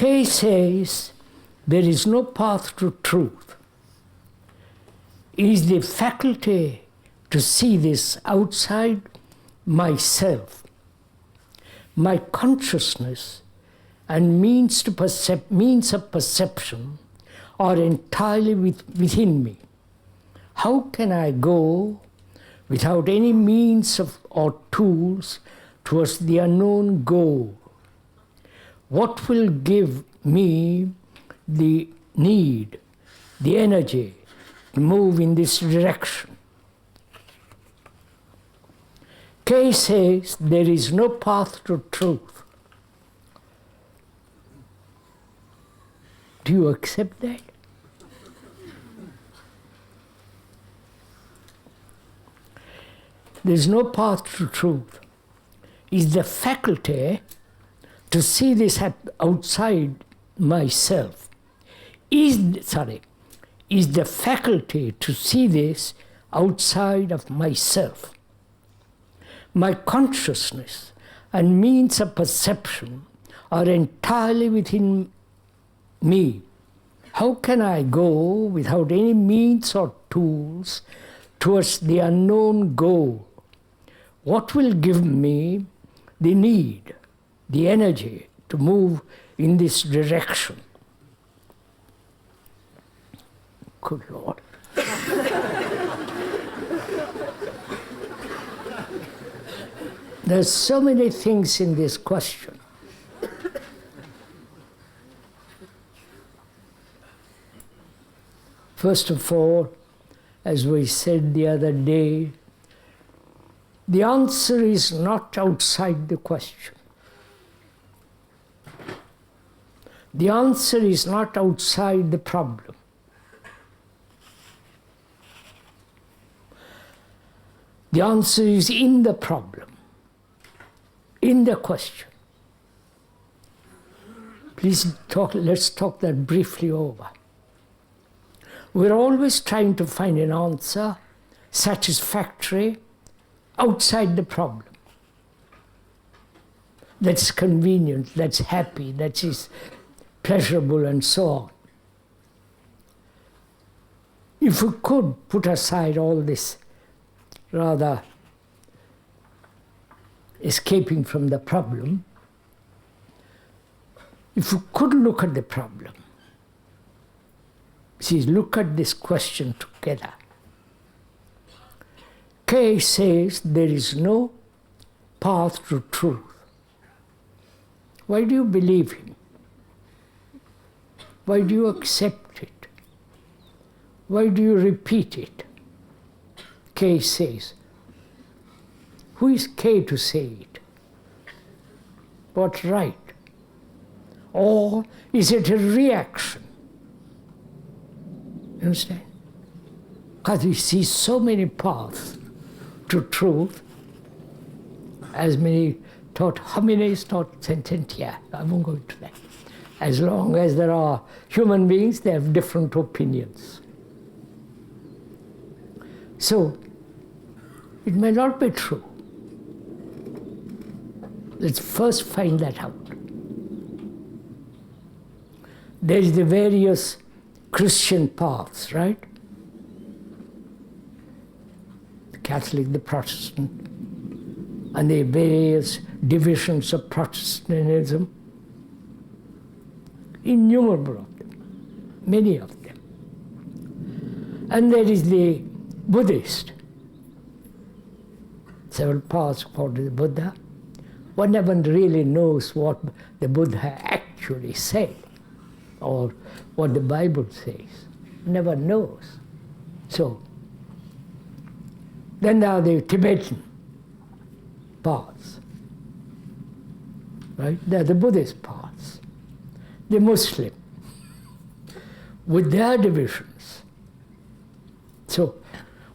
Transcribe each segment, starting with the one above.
Kay says there is no path to truth. It is the faculty to see this outside myself. My consciousness and means of perception are entirely within me. How can I go without any means or tools towards the unknown goal? What will give me the need, the energy to move in this direction? Kay says there is no path to truth. Do you accept that? There is no path to truth. It's the faculty to see this outside myself. Is the faculty to see this outside of myself. My consciousness and means of perception are entirely within me. How can I go without any means or tools towards the unknown goal? What will give me the need, the energy to move in this direction? Good Lord. There's so many things in this question. First of all, as we said the other day, the answer is not outside the question. The answer is not outside the problem. The answer is in the problem, in the question. Please let's talk that briefly over. We're always trying to find an answer satisfactory outside the problem. That's convenient, that's happy, that is pleasurable, and so on. If we could put aside all this rather escaping from the problem, if we could look at the problem, see, look at this question together. Kay says there is no path to truth. Why do you believe him? Why do you accept it? Why do you repeat it? Kay says. Who is Kay to say it? What right? Or is it a reaction? You understand? Because we see so many paths to truth, as many taught, how many is taught sententia? I won't go into that. As long as there are human beings, they have different opinions. So, it may not be true. Let's first find that out. There's the various Christian paths, right? The Catholic, the Protestant, and the various divisions of Protestantism. Innumerable of them, many of them. And there is the Buddhist. Several paths according to the Buddha. One never really knows what the Buddha actually said or what the Bible says. Never knows. So, then there are the Tibetan paths, right? They're the Buddhist paths. The Muslim, with their divisions. So,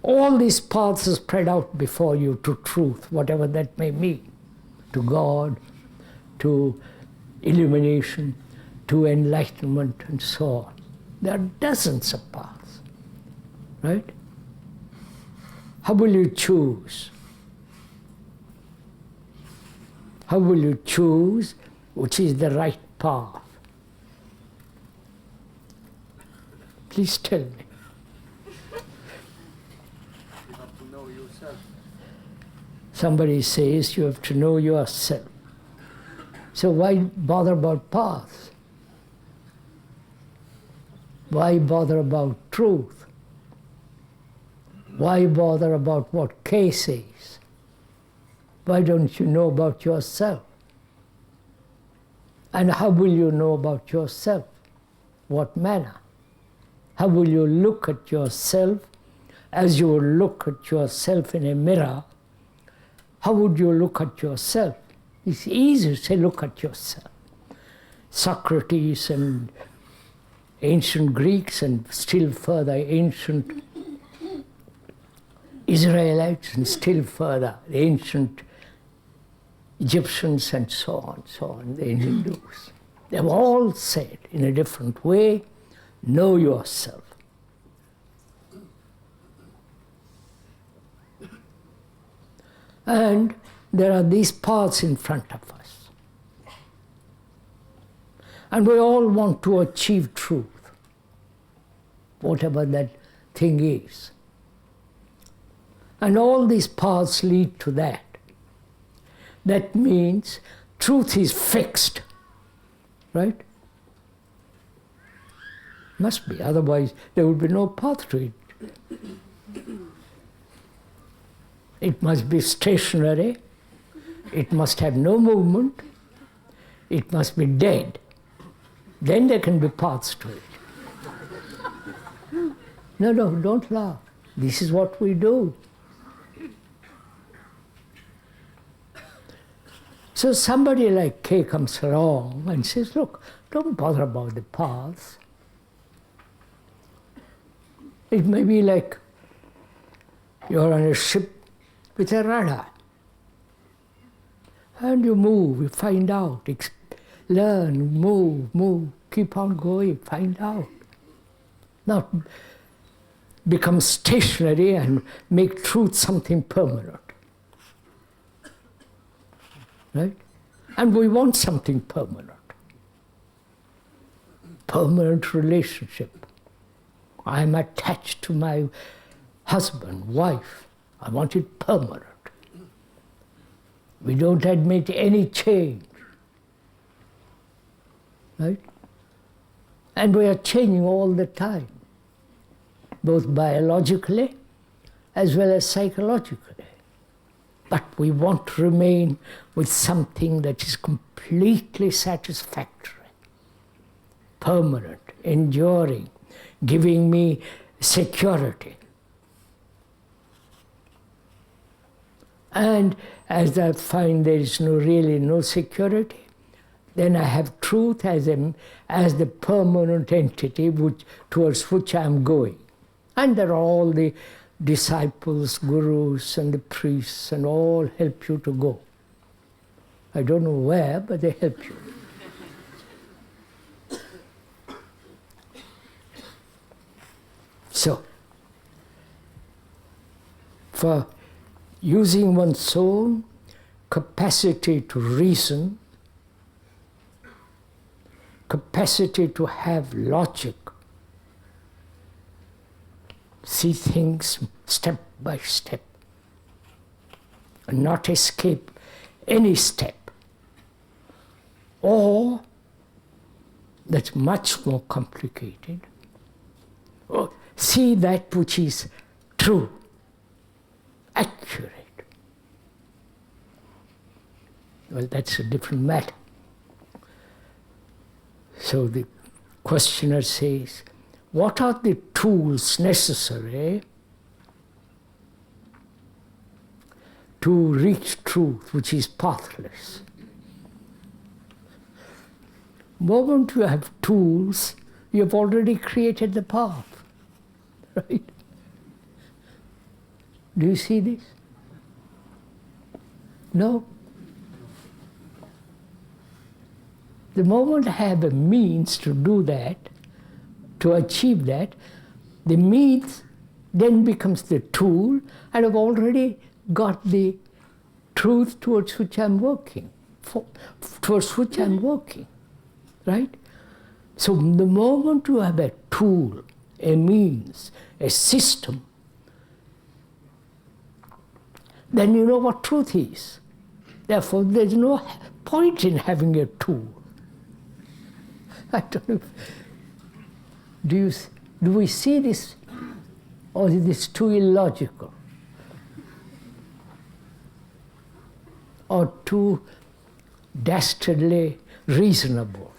all these paths are spread out before you to truth, whatever that may mean, to God, to illumination, to enlightenment, and so on. There are dozens of paths, right? How will you choose? How will you choose which is the right path? Please tell me. You have to know yourself. Somebody says you have to know yourself. So why bother about paths? Why bother about truth? Why bother about what K says? Why don't you know about yourself? And how will you know about yourself? What manner? How will you look at yourself as you would look at yourself in a mirror? How would you look at yourself? It's easy to say, look at yourself. Socrates and ancient Greeks and still further ancient Israelites and still further the ancient Egyptians and so on, the Hindus. They've all said in a different way, know yourself. And there are these paths in front of us. And we all want to achieve truth, whatever that thing is. And all these paths lead to that. That means truth is fixed, right? Must be, otherwise there would be no path to it. It must be stationary, it must have no movement, it must be dead. Then there can be paths to it. No, don't laugh. This is what we do. So somebody like K comes along and says, look, don't bother about the paths. It may be like you're on a ship with a rudder. And you move, you find out, learn, move, keep on going, find out. Not become stationary and make truth something permanent. Right? And we want something permanent. Permanent relationship. I'm attached to my husband, wife. I want it permanent. We don't admit any change. Right? And we are changing all the time, both biologically as well as psychologically. But we want to remain with something that is completely satisfactory, permanent, enduring, giving me security. And as I find there is really no security, then I have truth as the permanent entity towards which I am going. And there are all the disciples, gurus, and the priests, and all help you to go. I don't know where, but they help you. So, for using one's own capacity to reason, capacity to have logic, see things step by step, and not escape any step. Or, that's much more complicated, see that which is true, accurate. Well, that's a different matter. So the questioner says, what are the tools necessary to reach truth, which is pathless? The moment you have tools, you have already created the path, right? Do you see this? No? The moment I have a means to do that, to achieve that, the means then becomes the tool, and I've already got the truth towards which I'm working, right? So the moment you have a tool a means, a system, then you know what truth is. Therefore, there's no point in having a tool. I don't know. Do we see this, or is this too illogical? Or too dastardly reasonable?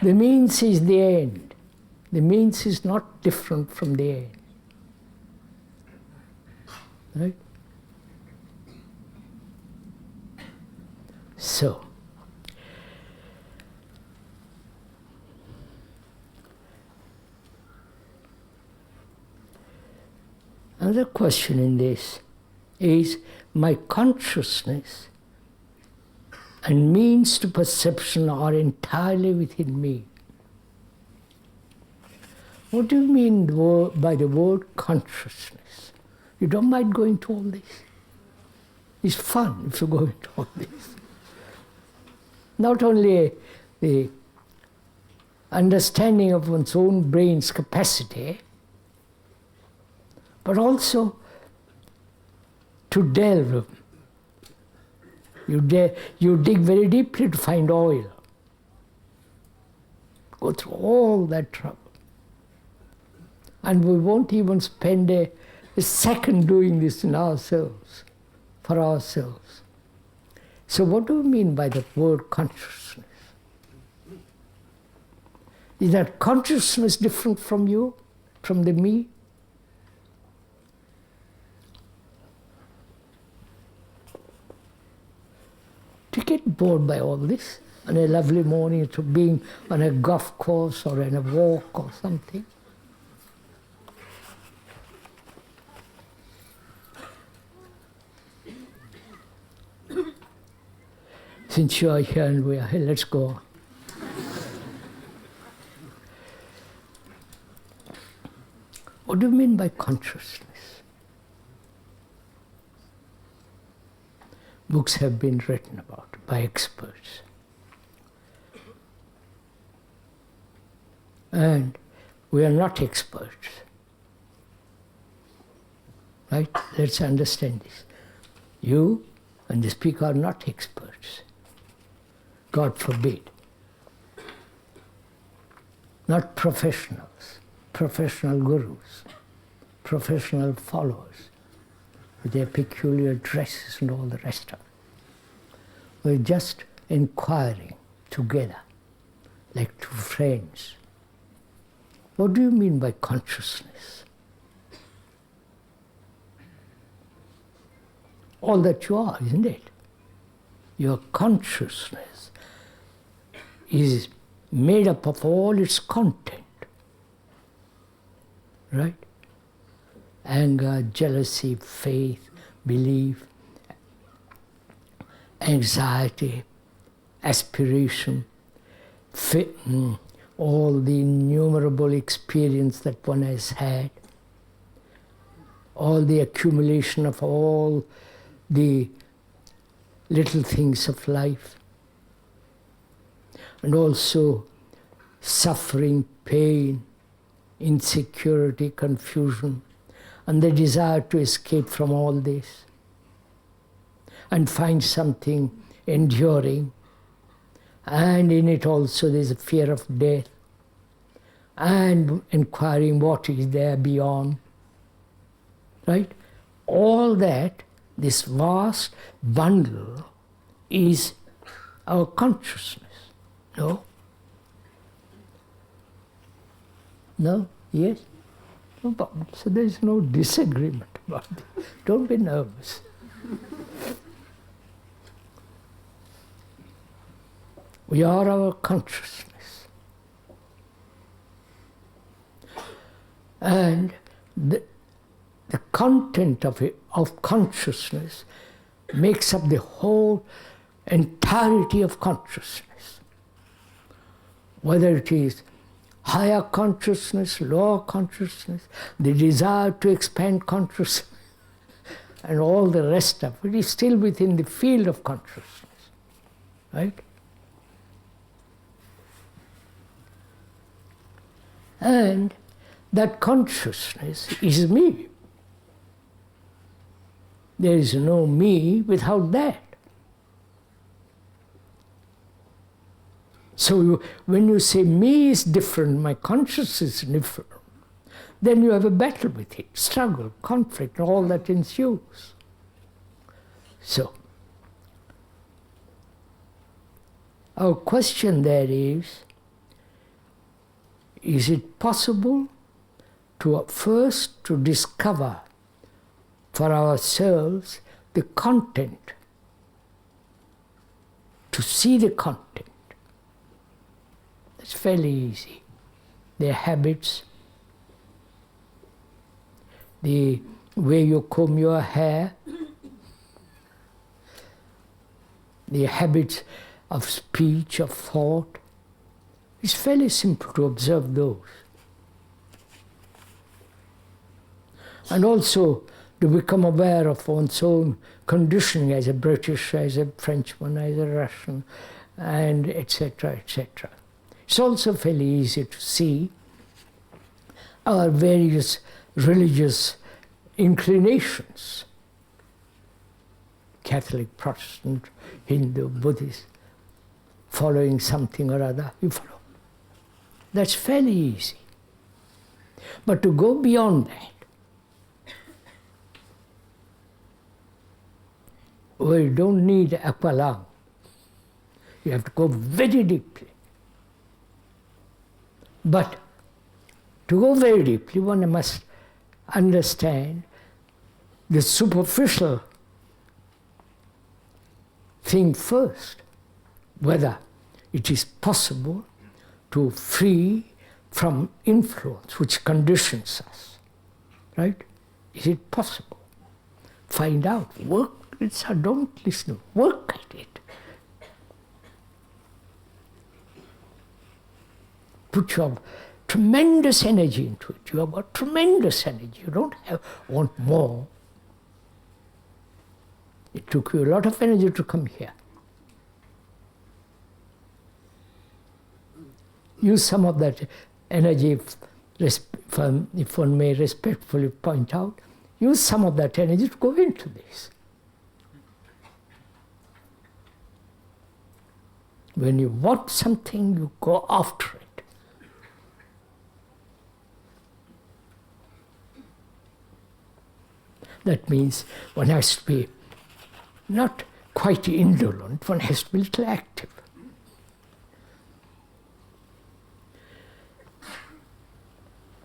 The means is the end. The means is not different from the end. Right? So, another question in this is, my consciousness and means to perception are entirely within me. What do you mean by the word consciousness? You don't mind going to all this? It's fun if you go into all this. Not only the understanding of one's own brain's capacity, but also to delve. You dig very deeply to find oil. Go through all that trouble. And we won't even spend a second doing this in ourselves, for ourselves. So what do we mean by the word consciousness? Is that consciousness different from you, from the me? Do you get bored by all this on a lovely morning, to being on a golf course or in a walk or something? Since you are here and we are here, let's go on. What do you mean by consciousness? Books have been written about by experts. And we are not experts. Right? Let's understand this. You and the speaker are not experts. God forbid. Not professionals, professional gurus, professional followers with their peculiar dresses and all the rest of it. We're just inquiring together, like two friends. What do you mean by consciousness? All that you are, isn't it? Your consciousness is made up of all its content, right? Anger, jealousy, faith, belief, anxiety, aspiration, all the innumerable experience that one has had, all the accumulation of all the little things of life, and also suffering, pain, insecurity, confusion, and the desire to escape from all this and find something enduring. And in it also there's a fear of death and inquiring what is there beyond. Right? All that, this vast bundle, is our consciousness. No? No? Yes? No problem. So there is no disagreement about it. Don't be nervous. We are our consciousness. And the content of consciousness makes up the whole entirety of consciousness. Whether it is higher consciousness, lower consciousness, the desire to expand consciousness, and all the rest of it is still within the field of consciousness, right? And that consciousness is me. There is no me without that. So when you say me is different, my consciousness is different, then you have a battle with it, struggle, conflict, all that ensues. So, our question there is it possible to first to discover for ourselves the content, to see the content? It's fairly easy. Their habits, the way you comb your hair, the habits of speech, of thought. It's fairly simple to observe those. And also to become aware of one's own conditioning as a British, as a Frenchman, as a Russian, and etc., etc. It's also fairly easy to see our various religious inclinations. Catholic, Protestant, Hindu, Buddhist, following something or other, you follow. That's fairly easy. But to go beyond that, well, you don't need aqualung. You have to go very deeply. But to go very deeply, one must understand the superficial thing first, whether it is possible to free from influence which conditions us, right? Is it possible? Find out, work, don't listen, work at it. Put your tremendous energy into it. You have got tremendous energy. You don't want more. It took you a lot of energy to come here. Use some of that energy, if one may respectfully point out, use some of that energy to go into this. When you want something, you go after it. That means one has to be not quite indolent, one has to be a little active.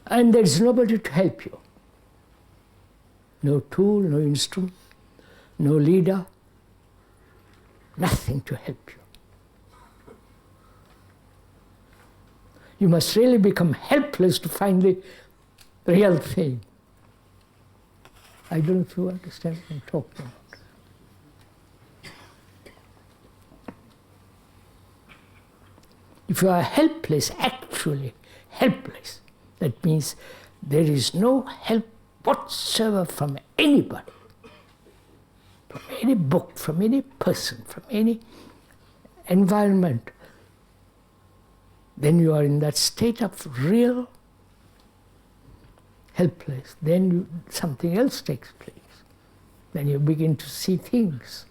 And there is nobody to help you. No tool, no instrument, no leader, nothing to help you. You must really become helpless to find the real thing. I don't know if you understand what I'm talking about. If you are helpless, actually helpless, that means there is no help whatsoever from anybody, from any book, from any person, from any environment, then you are in that state of real helpless. Then something else takes place. Then you begin to see things.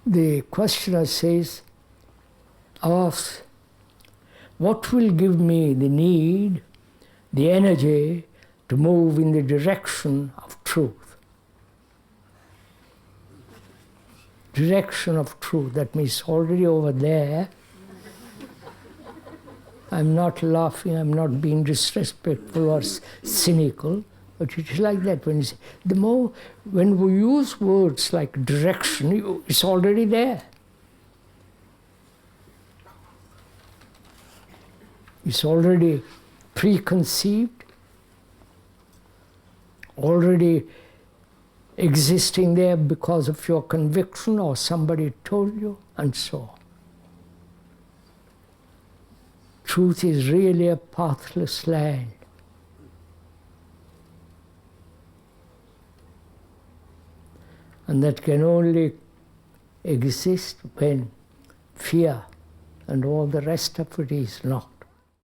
The questioner asks, what will give me the need, the energy to move in the direction of truth? Direction of truth, that means already over there. I'm not laughing, I'm not being disrespectful or cynical, but it is like that. When we use words like direction, it's already there. It's already preconceived, already existing there because of your conviction or somebody told you, and so on. truth is really a pathless land. And that can only exist when fear and all the rest of it is knocked